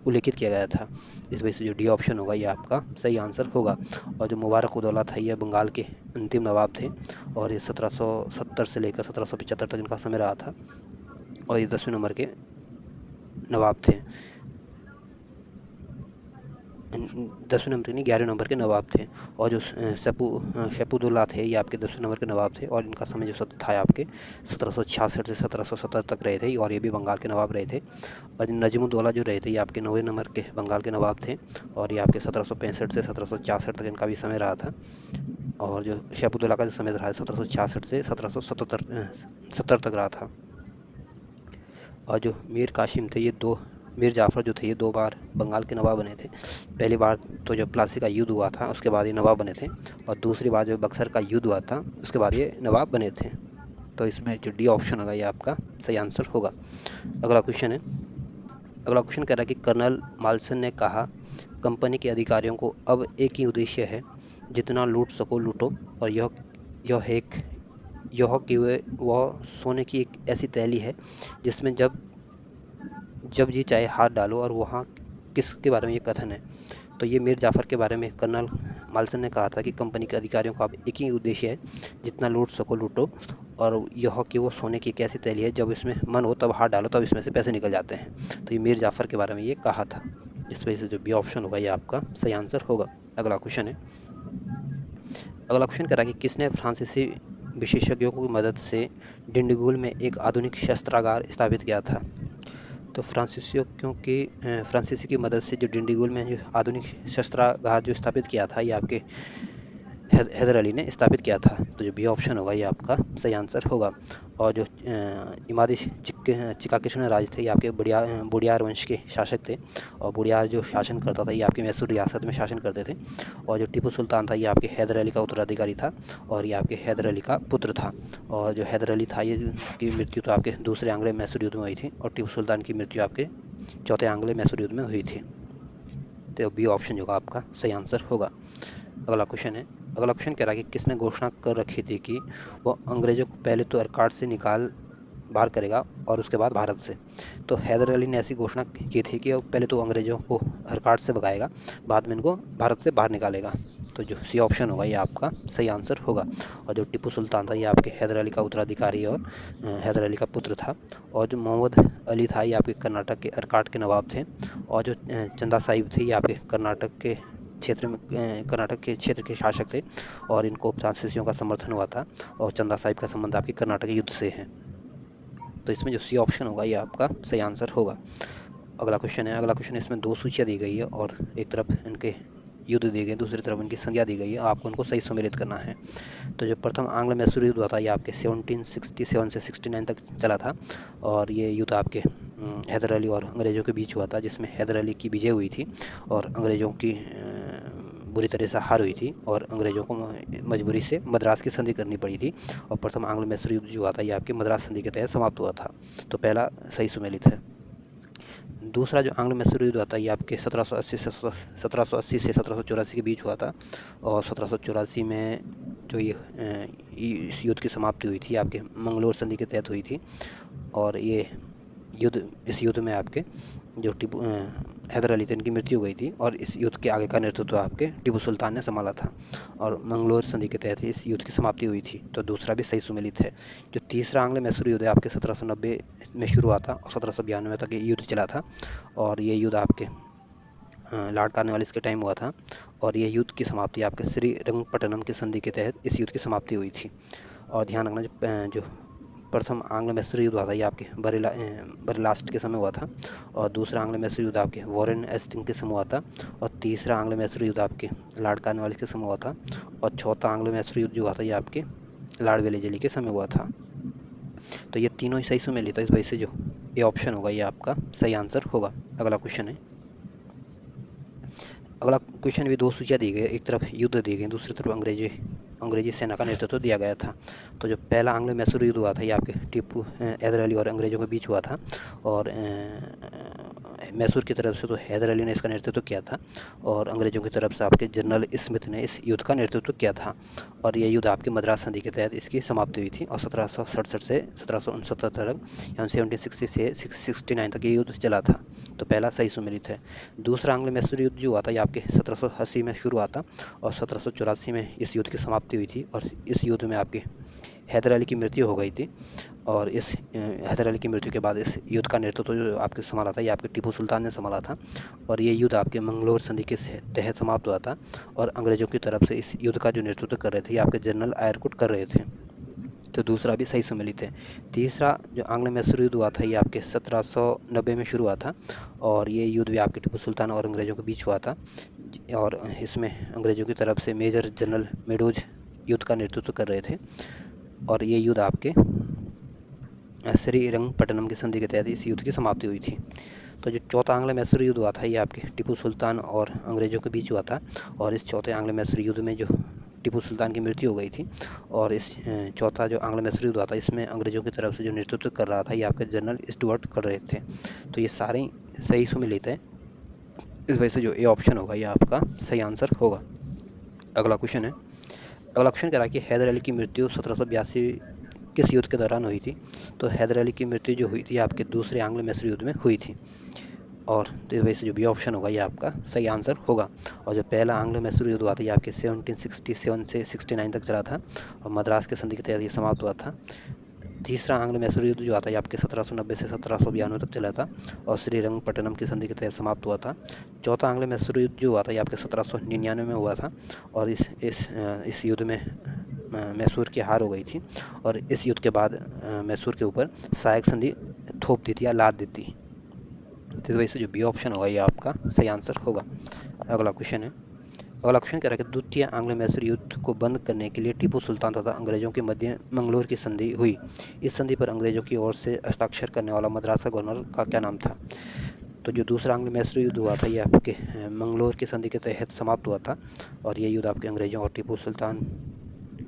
उल्लेखित किया गया था। इस वजह से जो डी ऑप्शन होगा ये आपका सही आंसर होगा। और जो मुबारक उदौला था ये बंगाल के अंतिम नवाब थे और ये 1770 से लेकर 1775 तक इनका समय रहा था और ये 10वें नंबर के नवाब थे। 10वें नंबर के नहीं, 11वें नंबर के नवाब थे। और जो शैपुद्दौला थे ये आपके 10वें नंबर के नवाब थे और इनका समय जो था आपके 1766 से 1770 तक रहे थे और ये भी बंगाल के नवाब रहे थे। और नजमुद्दौला जो रहे थे ये आपके 9वें नंबर के बंगाल के नवाब थे और ये आपके 1765 से 1766 तक इनका भी समय रहा था। और जो शैपुद्दौला का जो समय रहा है 1766 से 1770 तक रहा था। और जो मीर कासिम थे ये दो मीर जाफ़र जो थे ये 2 बार बंगाल के नवाब बने थे। पहली बार तो जब प्लासी का युद्ध हुआ था उसके बाद ये नवाब बने थे और दूसरी बार जब बक्सर का युद्ध हुआ था उसके बाद ये नवाब बने थे। तो इसमें जो डी ऑप्शन होगा ये आपका सही आंसर होगा। अगला क्वेश्चन है, अगला क्वेश्चन कह रहा है कि कर्नल माल्सन ने कहा कंपनी के अधिकारियों को अब एक ही उद्देश्य है, जितना लूट सको लूटो और यह एक यह कि वह सोने की एक ऐसी थैली है जिसमें जब जब जी चाहे हाथ डालो। और वहाँ किसके बारे में ये कथन है। तो ये मीर जाफ़र के बारे में कर्नल माल्सन ने कहा था कि कंपनी के अधिकारियों का अब एक ही उद्देश्य है, जितना लूट सको लूटो और यह कि वो सोने की एक ऐसी थैली है जब इसमें मन हो तब हाथ डालो तब इसमें से पैसे निकल जाते हैं। तो ये मीर जाफ़र के बारे में ये कहा था। इस वजह से जो बी ऑप्शन होगा ये आपका सही आंसर होगा। अगला क्वेश्चन है, अगला क्वेश्चन कह रहा है कि किसने फ्रांसीसी विशेषज्ञों की मदद से डिंडीगुल में एक आधुनिक शस्त्रागार स्थापित किया था। तो फ्रांसीसी की मदद से जो डिंडीगुल में जो आधुनिक शस्त्रागार जो स्थापित किया था ये आपके हैदर अली ने स्थापित किया था। तो जो बी ऑप्शन होगा ये आपका सही आंसर होगा। और जो इमादी चिकाकृष्ण राज थे ये आपके बुडियार वंश के शासक थे और बुडियार जो शासन करता था ये आपकी मैसूर रियासत में शासन करते थे। और जो टीपू सुल्तान था ये आपके हैदर अली का उत्तराधिकारी था और ये आपके हैदर अली का पुत्र था। और जो हैदर अली था ये की मृत्यु तो आपके दूसरे आंग्ले मैसूर युद्ध में हुई थी और टीपू सुल्तान की मृत्यु आपके चौथे आंग्ले मैसूर युद्ध में हुई थी। तो बी ऑप्शन जो आपका सही आंसर होगा। अगला क्वेश्चन है, अगला क्वेश्चन कह रहा है कि किसने घोषणा कर रखी थी कि वो अंग्रेजों को पहले तो अरकाट से निकाल बाहर करेगा और उसके बाद भारत से। तो हैदर अली ने ऐसी घोषणा की थी कि वो पहले तो अंग्रेजों को अरकाट से भगाएगा, बाद में इनको भारत से बाहर निकालेगा। तो जो सी ऑप्शन होगा ये आपका सही आंसर होगा। और जो टीपू सुल्तान था ये आपके हैदर अली का उत्तराधिकारी और हैदर अली का पुत्र था। और जो मोहम्मद अली था ये आपके कर्नाटक के अरकाट के नवाब थे। और जो चंदा साहिब थे ये आपके कर्नाटक के क्षेत्र के शासक थे और इनको फ्रांसीसियों का समर्थन हुआ था और चंदा साहिब का संबंध आपके कर्नाटक युद्ध से है। तो इसमें जो सी ऑप्शन होगा ये आपका सही आंसर होगा। अगला क्वेश्चन है, अगला क्वेश्चन इसमें 2 सूचियाँ दी गई है और एक तरफ इनके युद्ध दिए गए, दूसरी तरफ इनकी संज्ञा दी गई है, आपको उनको सही सम्मिलित करना है। तो जो प्रथम आंग्ल मैसूर युद्ध हुआ था ये आपके 1767 से 69 तक चला था और ये युद्ध आपके हैदर अली और अंग्रेज़ों के बीच हुआ था, जिसमें हैदर अली की विजय हुई थी और अंग्रेज़ों की बुरी तरह से हार हुई थी और अंग्रेज़ों को मजबूरी से मद्रास की संधि करनी पड़ी थी। और प्रथम आंग्ल मैसूर युद्ध जो हुआ था ये आपके मद्रास संधि के तहत समाप्त हुआ था। तो पहला सही सुमेलित है। दूसरा जो आंग्ल मैसूर युद्ध हुआ था ये आपके 1780 से 1784 के बीच हुआ था और 1784 में जो ये इस युद्ध की समाप्ति हुई थी आपके मंगलोर संधि के तहत हुई थी। और ये इस युद्ध में आपके जो हैदर अली थे इनकी मृत्यु हो गई थी और इस युद्ध के आगे का नेतृत्व आपके टीपू सुल्तान ने संभाला था और मंगलोर संधि के तहत इस युद्ध की समाप्ति हुई थी। तो दूसरा भी सही सुमेलित है। जो तीसरा आंग्ल मैसूर युद्ध है आपके 1790 में शुरू हुआ था और 1792 तक ये युद्ध चला था और ये युद्ध आपके लॉर्ड कॉर्नवालिस के टाइम हुआ था। और ये युद्ध की समाप्ति आपके श्रीरंगपट्टनम की संधि के तहत इस युद्ध की समाप्ति हुई थी। और ध्यान रखना, जो प्रथम आंग्ल मैसूर युद्ध हुआ था ये आपके बरेलास्ट के समय हुआ था। और दूसरा आंग्ल मैसूर युद्ध आपके वॉरेन हेस्टिंग के समय हुआ था। और तीसरा आंग्ल मैसूर युद्ध आपके लॉर्ड कॉर्नवालिस के समय हुआ था। और चौथा आंग्ल मैसूर युद्ध जो हुआ था ये आपके लॉर्ड वेलेजली के समय हुआ था। तो ये तीनों ही सही समय लिया था, इस वजह से जो ये ऑप्शन होगा ये आपका सही आंसर होगा। अगला क्वेश्चन है। अगला क्वेश्चन भी दो सूचियाँ दी गई, एक तरफ युद्ध दी गई, दूसरी तरफ अंग्रेजी सेना का नेतृत्व दिया गया था। तो जो पहला आंग्लो मैसूर युद्ध हुआ था ये आपके टीपू हैदर अली और अंग्रेजों के बीच हुआ था। और मैसूर की तरफ से तो हैदर अली ने इसका नेतृत्व किया था, और अंग्रेजों की तरफ से आपके जनरल स्मिथ ने इस युद्ध का नेतृत्व किया था। और ये युद्ध आपके मद्रास संधि के तहत इसकी समाप्ति हुई थी। और 1767 से 1769 तक, यानी 1760 से 1769 तक ये युद्ध चला था। तो पहला सही सुमेलित है। दूसरा आंग्लो मैसूर युद्ध जो हुआ था ये आपके 1780 में शुरू हुआ था, और 1784 में इस युद्ध की समाप्ति हुई थी। और इस युद्ध में आपके हैदर अली की मृत्यु हो गई थी। और इस हैदर अली की मृत्यु के बाद इस युद्ध का नेतृत्व जो आपके संभाला था ये आपके टीपू सुल्तान ने संभाला था। और ये युद्ध आपके मंगलोर संधि के तहत समाप्त हुआ था। और अंग्रेजों की तरफ से इस युद्ध का जो नेतृत्व कर रहे थे ये आपके जनरल आयरकुट कर रहे थे। तो दूसरा भी सही सम्मिलित है। तीसरा जो आंग्ल मैसूर युद्ध हुआ था ये आपके 1790 में शुरू हुआ था। और ये युद्ध भी आपके टीपू सुल्तान और अंग्रेजों के बीच हुआ था। और इसमें अंग्रेजों की तरफ से मेजर जनरल मेडोज युद्ध का नेतृत्व कर रहे थे। और ये युद्ध आपके श्रीरंगपट्टनम की संधि के तहत इस युद्ध की समाप्ति हुई थी। तो जो चौथा आंग्ल मैसूर युद्ध हुआ था ये आपके टीपू सुल्तान और अंग्रेजों के बीच हुआ था। और इस चौथे आंग्ल मैसूर युद्ध में जो टीपू सुल्तान की मृत्यु हो गई थी। और इस चौथा जो आंग्ल मैसूर युद्ध हुआ था इसमें अंग्रेजों की तरफ से जो नेतृत्व कर रहा था ये आपके जनरल स्टुअर्ट कर रहे थे। तो ये सारे सही सुमेलित है, इस वजह से जो ए ऑप्शन होगा ये आपका सही आंसर होगा। अगला क्वेश्चन है। अगला क्वेश्चन कह रहा है कि हैदर अली की मृत्यु 1782 किस युद्ध के दौरान हुई थी। तो हैदर अली की मृत्यु जो हुई थी आपके दूसरे आंग्ल मैसूर युद्ध में हुई थी। और तो इस वजह से जो बी ऑप्शन होगा ये आपका सही आंसर होगा। और जो पहला आंग्लो मैसूर युद्ध हुआ था ये आपके 1767 से 69 तक चला था, और मद्रास के संधि के तहत ये समाप्त हुआ था। तीसरा आंग्ल मैसूर युद्ध जो आता है ये आपके 1790 से 1792 तक चला था, और श्रीरंगपट्टनम की संधि के तहत समाप्त हुआ था। चौथा आंग्ल मैसूर युद्ध जो हुआ था ये आपके 1799 में हुआ था। और इस युद्ध में मैसूर की हार हो गई थी। और इस युद्ध के बाद मैसूर के ऊपर सहायक संधि थोप दी थी या लाद दी थी। तो इस वजह से जो बी ऑप्शन होगा ये आपका सही आंसर होगा। अगला क्वेश्चन है। अगला क्वेश्चन कह रहा है कि द्वितीय आंग्ल मैसूर युद्ध को बंद करने के लिए टीपू सुल्तान तथा अंग्रेजों के मध्य मंगलोर की संधि हुई। इस संधि पर अंग्रेजों की ओर से हस्ताक्षर करने वाला मद्रास का गवर्नर का क्या नाम था। तो जो दूसरा आंग्ल मैसूर युद्ध हुआ था ये आपके मंगलोर की संधि के तहत समाप्त हुआ था। और ये युद्ध आपके अंग्रेजों और टीपू सुल्तान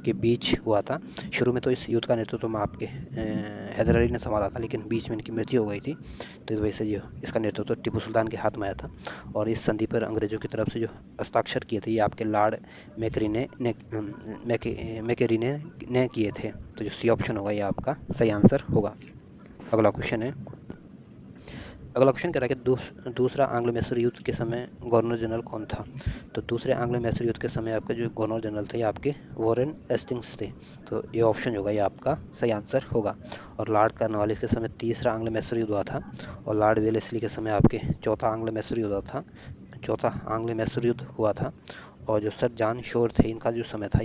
के बीच हुआ था। शुरू में तो इस युद्ध का नेतृत्व में आपके हैदर अली ने संभाला था, लेकिन बीच में इनकी मृत्यु हो गई थी। तो इस वजह से जो इसका नेतृत्व टीपू सुल्तान के हाथ में आया था। और इस संधि पर अंग्रेजों की तरफ से जो हस्ताक्षर किए थे ये आपके लॉर्ड मैकेरिने ने किए थे। तो जो सी ऑप्शन होगा ये आपका सही आंसर होगा। अगला क्वेश्चन है। अगला क्वेश्चन कह रहा है कि दूसरा आंग्ल मैसूर युद्ध के समय गवर्नर जनरल कौन था। तो दूसरे आंग्ल मैसूर युद्ध के समय आपका जो गवर्नर जनरल थे ये आपके वॉरेन हेस्टिंग्स थे। तो ये ऑप्शन होगा ये आपका सही आंसर होगा। और लॉर्ड कॉर्नवालिस के समय तीसरा आंग्ल मैसूर युद्ध हुआ था। और लॉर्ड वेलेस्ली के समय आपके चौथा आंग्ल मैसूर युद्ध हुआ था। चौथा आंग्ल मैसूर युद्ध हुआ था। और जो सर जॉन शोर थे इनका जो समय था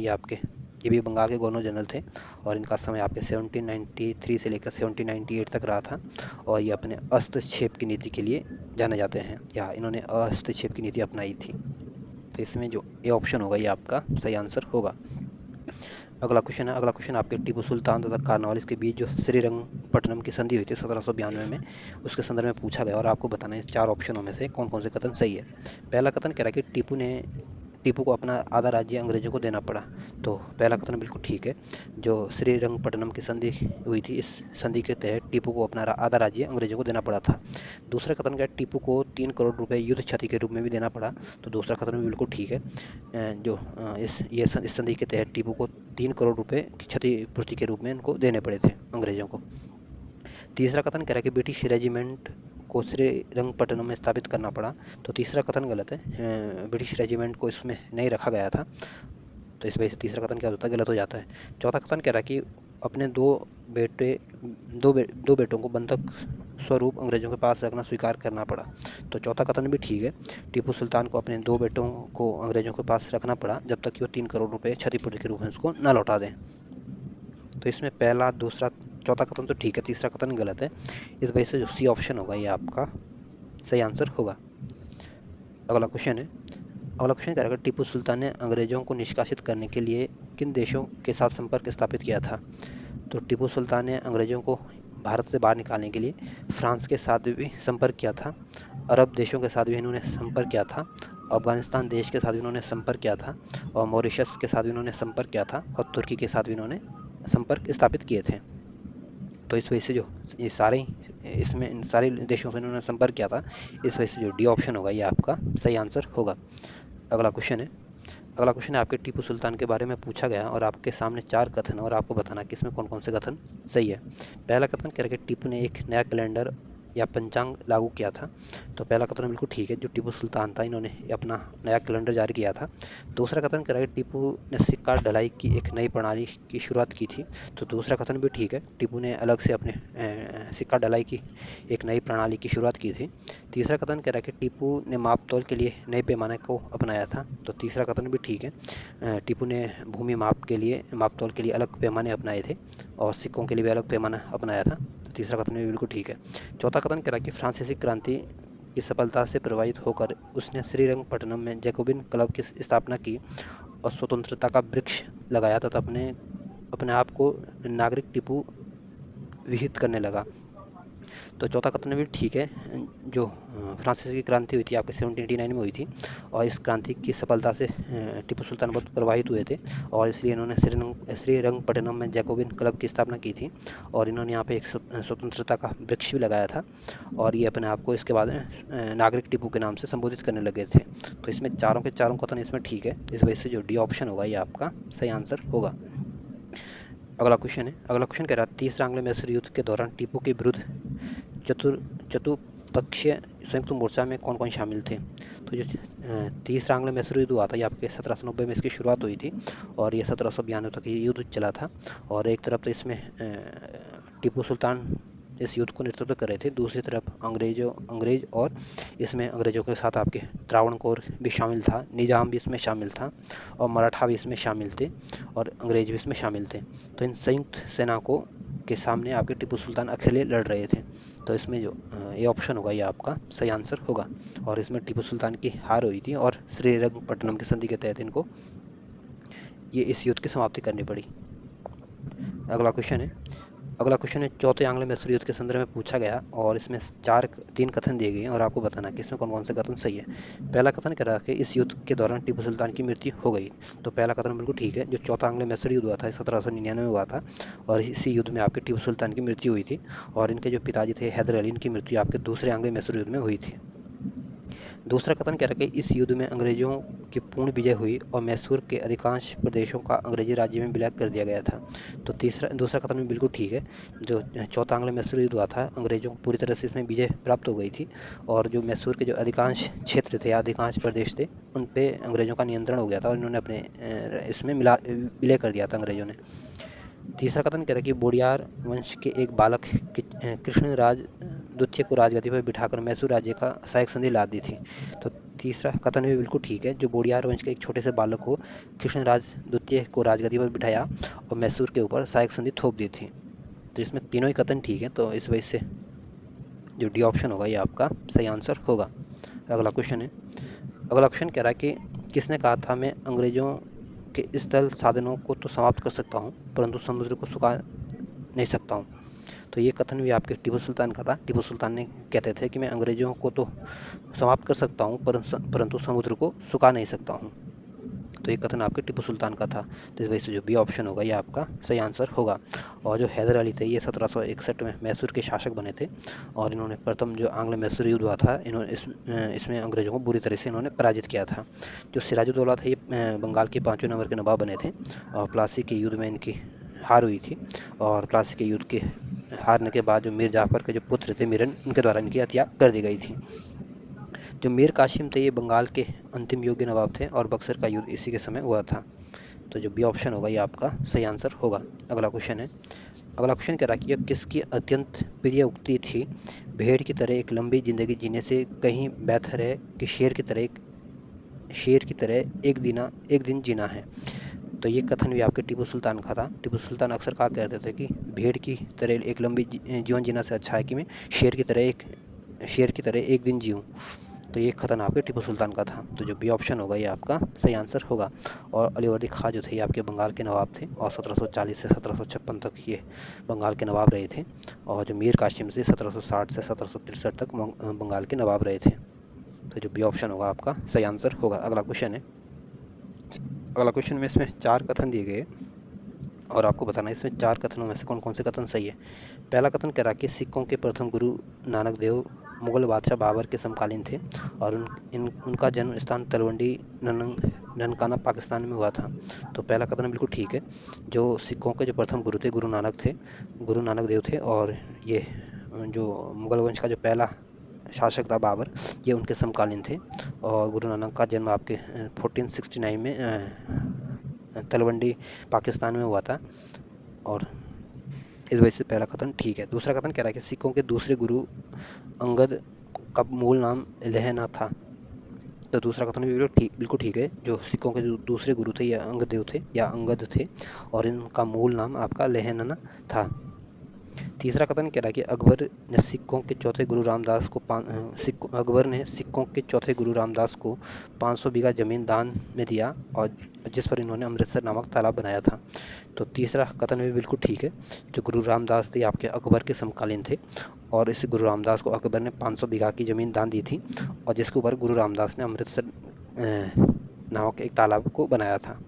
ये भी बंगाल के गवर्नर जनरल थे। और इनका समय आपके 1793 से लेकर 1798 तक रहा था। और ये अपने हस्तक्षेप की नीति के लिए जाने जाते हैं, या इन्होंने हस्तक्षेप की नीति अपनाई थी। तो इसमें जो ए ऑप्शन होगा ये आपका सही आंसर होगा। अगला क्वेश्चन है। अगला क्वेश्चन आपके टीपू सुल्तान तथा कॉर्नवालिस के बीच जो श्रीरंगपट्टनम की संधि हुई थी 1792 में, उसके संदर्भ में पूछा गया। और आपको बताना है इस चार ऑप्शनों में से कौन कौन से कथन सही है। पहला कथन कह रहा है कि टीपू को अपना आधा राज्य अंग्रेजों को देना पड़ा। तो पहला कथन बिल्कुल ठीक है। जो श्रीरंगपट्टनम की संधि हुई थी इस संधि के तहत टीपू को अपना आधा राज्य अंग्रेजों को देना पड़ा था। दूसरा कथन क्या है, टीपू को 3 करोड़ रुपए युद्ध क्षति के रूप में भी देना पड़ा। तो दूसरा कथन भी बिल्कुल ठीक है। इस संधि के तहत टीपू को 3 करोड़ रुपए की क्षतिपूर्ति के रूप में इनको देने पड़े थे अंग्रेजों को। तीसरा कथन कह रहा है कि ब्रिटिश रेजिमेंट को श्रीरंगपट्टनम में स्थापित करना पड़ा। तो तीसरा कथन गलत है। ब्रिटिश रेजिमेंट को इसमें नहीं रखा गया था। तो इस वजह से तीसरा कथन क्या होता है, गलत हो जाता है। चौथा कथन कह रहा है कि अपने दो बेटों को बंधक स्वरूप अंग्रेजों के पास रखना स्वीकार करना पड़ा। तो चौथा कथन भी ठीक है, टीपू सुल्तान को अपने 2 बेटों को अंग्रेजों के पास रखना पड़ा जब तक कि वो 3 करोड़ रुपए क्षतिपूर्ति के रूप में उसको न लौटा दें। तो इसमें पहला, दूसरा, चौथा कथन तो ठीक है, तीसरा कथन गलत है। इस वजह से जो सी ऑप्शन होगा ये आपका सही आंसर होगा। अगला क्वेश्चन है, अगला क्वेश्चन क्या रहेगा, टीपू सुल्तान ने अंग्रेजों को निष्कासित करने के लिए किन देशों के साथ संपर्क स्थापित किया था? तो टीपू सुल्तान ने अंग्रेजों को भारत से बाहर निकालने के लिए फ्रांस के साथ भी संपर्क किया था, अरब देशों के साथ भी इन्होंने संपर्क किया था, अफगानिस्तान देश के साथ भी इन्होंने संपर्क किया था, और मॉरिशस के साथ भी इन्होंने संपर्क किया था, और तुर्की के साथ भी इन्होंने संपर्क स्थापित किए थे। तो इस वजह से जो ये सारे इसमें इन सारे देशों से इन्होंने संपर्क किया था, इस वजह से जो डी ऑप्शन होगा ये आपका सही आंसर होगा। अगला क्वेश्चन है, अगला क्वेश्चन है आपके टीपू सुल्तान के बारे में पूछा गया और आपके सामने 4 कथन और आपको बताना कि इसमें कौन कौन से कथन सही है। पहला कथन कह रहा है कि टीपू ने एक नया कैलेंडर या पंचांग लागू किया था। तो पहला कथन बिल्कुल ठीक है, जो टीपू सुल्तान था इन्होंने अपना नया कैलेंडर जारी किया था। दूसरा कथन कह रहा है कि टीपू ने सिक्का ढलाई की एक नई प्रणाली की शुरुआत की थी। तो दूसरा कथन भी ठीक है, टीपू ने अलग से अपने सिक्का ढलाई की एक नई प्रणाली की शुरुआत की थी। तीसरा कथन कह रहा है कि टीपू ने माप तौल के लिए नए पैमाने को अपनाया था। तो तीसरा कथन भी ठीक है, टीपू ने भूमि माप तौल के लिए अलग पैमाने अपनाए थे और सिक्कों के लिए भी अलग पैमाना अपनाया था। तो तीसरा कथन भी बिल्कुल ठीक है। चौथा कथन कह रहा है कि फ्रांसीसी क्रांति की सफलता से प्रभावित होकर उसने श्रीरंगपट्टनम में जैकोबिन क्लब की स्थापना की और स्वतंत्रता का वृक्ष लगाया तथा अपने अपने आप को नागरिक टीपू विहित करने लगा। तो चौथा कथन भी ठीक है, जो फ्रांसीसी क्रांति हुई थी आपके 1789 में हुई थी और इस क्रांति की सफलता से टीपू सुल्तान बहुत प्रभावित हुए थे और इसलिए इन्होंने श्रीरंगपट्टनम में जैकोबिन क्लब की स्थापना की थी और इन्होंने यहाँ पे एक स्वतंत्रता का वृक्ष भी लगाया था और ये अपने आप को इसके बाद नागरिक टीपू के नाम से संबोधित करने लगे थे। तो इसमें चारों के चारों कथन इसमें ठीक है, इस वजह से जो डी ऑप्शन होगा ये आपका सही आंसर होगा। अगला क्वेश्चन है, अगला क्वेश्चन कह रहा है तीसरा आंग्लो मैसूर युद्ध के दौरान टीपू के विरुद्ध चतुपक्षीय संयुक्त मोर्चा में कौन कौन शामिल थे? तो जो तीसरा आंग्लो मैसूर युद्ध हुआ था ये आपके 1790 में इसकी शुरुआत हुई थी और ये 1792 तक ये युद्ध चला था और एक तरफ तो इसमें टीपू सुल्तान इस युद्ध को नेतृत्व कर रहे थे, दूसरी तरफ अंग्रेज और इसमें अंग्रेजों के साथ आपके त्रावणकोर भी शामिल था, निजाम भी इसमें शामिल था और मराठा भी इसमें शामिल थे और अंग्रेज भी इसमें शामिल थे। तो इन संयुक्त सेना को के सामने आपके टीपू सुल्तान अकेले लड़ रहे थे। तो इसमें जो ये ऑप्शन होगा ये आपका सही आंसर होगा और इसमें टीपू सुल्तान की हार हुई थी और श्रीरंगपट्टनम की संधि के तहत इनको ये इस युद्ध की समाप्ति करनी पड़ी। अगला क्वेश्चन है, अगला क्वेश्चन है चौथे आंग्लो मैसूर युद्ध के संदर्भ में पूछा गया और इसमें 3 कथन दिए गए हैं और आपको बताना कि इसमें कौन कौन से कथन सही है। पहला कथन कह रहा है कि इस युद्ध के दौरान टीपू सुल्तान की मृत्यु हो गई। तो पहला कथन बिल्कुल ठीक है, जो चौथा आंग्लो मैसूर युद्ध हुआ था 1799 में हुआ था और इसी युद्ध में आपके टीपू सुल्तान की मृत्यु हुई थी और इनके जो पिताजी थे हैदर अली, इनकी मृत्यु आपके दूसरे आंग्लो मैसूर युद्ध में हुई थी। दूसरा कथन कह रहा है कि इस युद्ध में अंग्रेजों की पूर्ण विजय हुई और मैसूर के अधिकांश प्रदेशों का अंग्रेजी राज्य में विलय कर दिया गया था। तो दूसरा कथन भी बिल्कुल ठीक है, जो चौथा आंग्लो मैसूर युद्ध हुआ था अंग्रेजों को पूरी तरह से इसमें विजय प्राप्त हो गई थी और जो मैसूर के जो अधिकांश क्षेत्र थे या अधिकांश प्रदेश थे उन पे अंग्रेजों का नियंत्रण हो गया था और इन्होंने अपने इसमें विलय कर दिया था अंग्रेजों ने। तीसरा कथन कह रहा है कि बोडियार वंश के एक बालक कृष्णराज द्वितीय को राजगद्दी पर बिठाकर मैसूर राज्य का सहायक संधि ला दी थी। तो तीसरा कथन भी बिल्कुल ठीक है, जो बोडियार वंश के एक छोटे से बालक को कृष्णराज द्वितीय को राजगद्दी पर बिठाया और मैसूर के ऊपर सहायक संधि थोप दी थी। तो इसमें तीनों ही कथन ठीक है, तो इस वजह से जो डी ऑप्शन होगा ये आपका सही आंसर होगा। अगला क्वेश्चन है, अगला क्वेश्चन कह रहा है कि किसने कहा था मैं अंग्रेजों के स्थल साधनों को तो समाप्त कर सकता हूँ परंतु समुद्र को सुखा नहीं सकता हूँ। तो ये कथन भी आपके टीपू सुल्तान का था। टीपू सुल्तान ने कहते थे कि मैं अंग्रेजों को तो समाप्त कर सकता हूँ परंतु समुद्र को सुखा नहीं सकता हूँ। तो ये कथन आपके टीपू सुल्तान का था। तो इस वजह से जो बी ऑप्शन होगा ये आपका सही आंसर होगा। और जो हैदर अली थे ये 1761 में मैसूर के शासक बने थे और इन्होंने प्रथम जो आंग्ल मैसूर युद्ध हुआ था इन्होंने इसमें अंग्रेजों को बुरी तरह से इन्होंने पराजित किया था। जो सिराजुद्दौला थे ये बंगाल के 5वें नंबर के नवाब बने थे और प्लासी के युद्ध में इनकी हार हुई थी और प्लासी के युद्ध के हारने के बाद जो मीर जाफर के जो पुत्र थे मिरन, उनके द्वारा इनकी हत्या कर दी गई थी। जो मीर कासिम थे ये बंगाल के अंतिम योग्य नवाब थे और बक्सर का युद्ध इसी के समय हुआ था। तो जो बी ऑप्शन होगा ये आपका सही आंसर होगा। अगला क्वेश्चन है, अगला क्वेश्चन कह रहा है कि यह किसकी अत्यंत प्रिय उक्ति थी? भेड़ की तरह एक लंबी जिंदगी जीने से कहीं बेहतर है कि शेर की तरह एक दिन जीना है। तो ये कथन भी आपके टीपू सुल्तान का था। टीपू सुल्तान अक्सर कहा करते थे कि भेड़ की तरह एक लंबी जीवन जीना से अच्छा है कि मैं शेर की तरह एक दिन जीऊँ। तो ये कथन आपके टीपू सुल्तान का था। तो जो बी ऑप्शन होगा ये आपका सही आंसर होगा। और अलीवर्दी खां जो थे ये आपके बंगाल के नवाब थे और 1740 से 1756 तक ये बंगाल के नवाब रहे थे। और जो मीर कासिम से 1760 से 1763 तक बंगाल के नवाब रहे थे। तो जो बी ऑप्शन होगा आपका सही आंसर होगा। अगला क्वेश्चन है, अगला क्वेश्चन में इसमें 4 कथन दिए गए और आपको बताना है इसमें 4 कथनों में से कौन कौन से कथन सही है। पहला कथन कह रहा कि सिखों के प्रथम गुरु नानक देव मुगल बादशाह बाबर के समकालीन थे और उनका जन्म स्थान तलवंडी ननकाना पाकिस्तान में हुआ था। तो पहला कथन बिल्कुल ठीक है। जो सिखों के जो प्रथम गुरु थे गुरु नानक देव थे और ये जो मुगल वंश का जो पहला शासक था बाबर, ये उनके समकालीन थे। और गुरु नानक का जन्म आपके 1469 में तलवंडी पाकिस्तान में हुआ था और इस वजह से पहला कथन ठीक है। दूसरा कथन कह रहा है कि सिखों के दूसरे गुरु अंगद का मूल नाम लहना था। तो दूसरा कथन भी बिल्कुल ठीक है। जो सिखों के जो दूसरे गुरु थे या अंगदेव थे या अंगद थे और इनका मूल नाम आपका लहना था। तीसरा कथन कह रहा है कि अकबर ने सिखों के चौथे गुरु रामदास को 500 बीघा जमीन दान में दिया और जिस पर इन्होंने अमृतसर नामक तालाब बनाया था। तो तीसरा कथन भी बिल्कुल ठीक है। जो गुरु रामदास थे आपके अकबर के समकालीन थे और इस गुरु रामदास को अकबर ने 500 बीघा की जमीन दान दी थी और जिसके ऊपर गुरु रामदास ने अमृतसर नामक एक तालाब को बनाया था।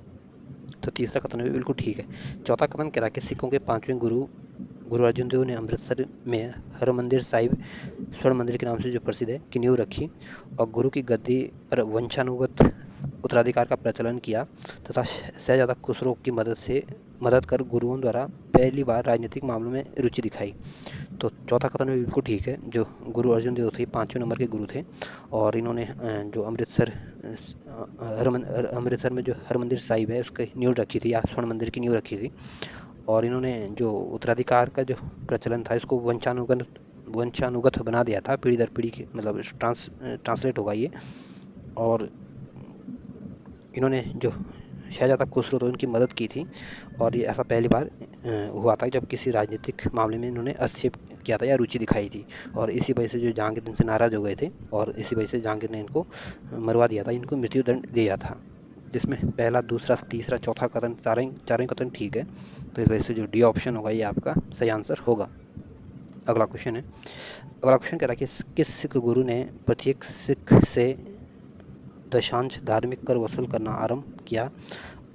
तो तीसरा कथन भी बिल्कुल ठीक है। चौथा कथन कह रहा है कि सिखों के 5वें गुरु अर्जुन देव ने अमृतसर में हरमंदिर साहिब स्वर्ण मंदिर के नाम से जो प्रसिद्ध है की नींव रखी और गुरु की गद्दी पर वंशानुगत उत्तराधिकार का प्रचलन किया तथा शहजादा खुसरो की मदद कर गुरुओं द्वारा पहली बार राजनीतिक मामलों में रुचि दिखाई। तो चौथा कथन भी बिल्कुल ठीक है। जो गुरु अर्जुन देव थे 5वें नंबर के गुरु थे और इन्होंने जो अमृतसर में जो हरमंदिर साहिब है उसकी नींव रखी थी या स्वर्ण मंदिर की नींव रखी थी और इन्होंने जो उत्तराधिकार का जो प्रचलन था इसको वंशानुगत बना दिया था पीढ़ी दर पीढ़ी की, मतलब ट्रांसलेट होगा ये। और इन्होंने जो शहजादा खुसरो तो उनकी मदद की थी और ये ऐसा पहली बार हुआ था जब किसी राजनीतिक मामले में इन्होंने हस्तक्षेप किया था या रुचि दिखाई थी। और इसी वजह से जो जहांगीर इनसे नाराज हो गए थे और इसी वजह से जहांगीर ने इनको मरवा दिया था, इनको मृत्यु दंड दिया था। जिसमें पहला, दूसरा, तीसरा, चौथा कथन चारों कथन ठीक है। तो इस वजह से जो डी ऑप्शन होगा ये आपका सही आंसर होगा। अगला क्वेश्चन है, अगला क्वेश्चन कह रहा है कि किस सिख गुरु ने प्रत्येक सिख से दशांश धार्मिक कर वसूल करना आरंभ किया,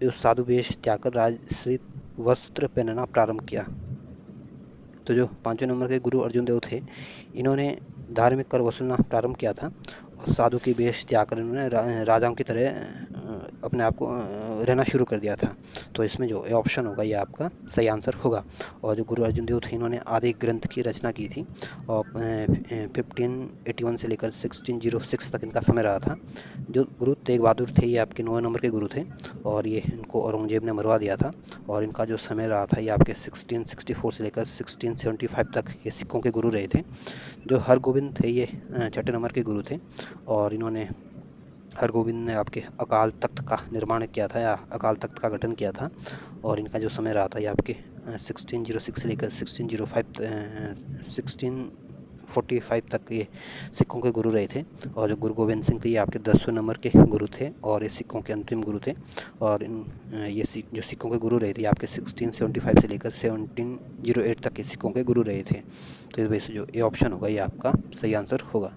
उस साधु वेश त्याग कर राजसिक वस्त्र पहनना प्रारंभ किया। तो जो 5वें नंबर के गुरु अर्जुन देव थे इन्होंने धार्मिक कर वसूलना प्रारंभ किया था और साधु की वेश त्याग कर इन्होंने राजाओं की तरह अपने आप को रहना शुरू कर दिया था। तो इसमें जो ऑप्शन होगा ये आपका सही आंसर होगा। और जो गुरु अर्जुन देव थे इन्होंने आदि ग्रंथ की रचना की थी और 1581 से लेकर 1606 तक इनका समय रहा था। जो गुरु तेग बहादुर थे ये आपके 9वें नंबर के गुरु थे और ये इनको औरंगजेब ने मरवा दिया था और इनका जो समय रहा था ये आपके 1664 से लेकर 1675 तक ये सिखों के गुरु रहे थे। जो हरगोविंद थे ये 6ठे नंबर के गुरु थे और इन्होंने हरगोविंद ने आपके अकाल तख्त का निर्माण किया था या अकाल तख्त का गठन किया था और इनका जो समय रहा था ये आपके 1606 से लेकर 1645 तक ये सिखों के गुरु रहे थे। और जो गुरु गोविंद सिंह थे ये आपके 10वें नंबर के गुरु थे और ये सिखों के अंतिम गुरु थे। और ये जो सिखों के गुरु रहे थे आपके 1675 से लेकर 1708 तक के सिखों के गुरु रहे थे। तो इस वजह से जो ये ऑप्शन होगा ये आपका सही आंसर होगा।